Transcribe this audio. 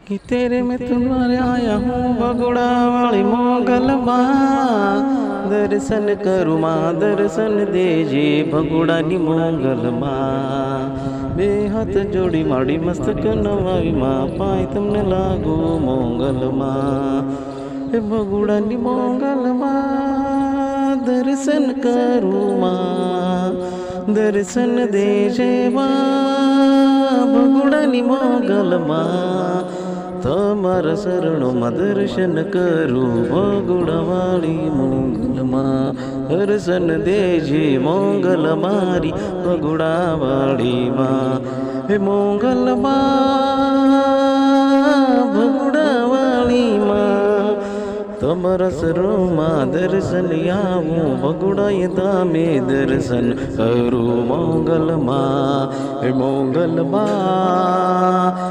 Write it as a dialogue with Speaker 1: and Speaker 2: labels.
Speaker 1: कि तेरे में तुम्हारे आया हूँ बगुड़ा वाली मोगल माँ। दर्शन करूँ माँ दर्शन देजे बगुड़ानी मोगल माँ। बे हाथ जोड़ी माड़ी मस्तक नवाई माँ पाई तुमने लागू मोगल माँ। बगुड़ानी मोगल माँ दर्शन करूँ माँ दर्शन देजे माँ बगुड़ानी मोगल माँ। तमारा शरणों दर्शन करूँ बगुड़ावाड़ी मोगल माँ। दर्शन देजे मोगल मारी बगुड़ावाड़ी माँ। हे मोगल माँ बगुड़ावाड़ी माँ। तमारा शरणों दर्शन आऊँ बगुड़ा ये दामे दर्शन करूँ मोगल माँ। हे मोगल माँ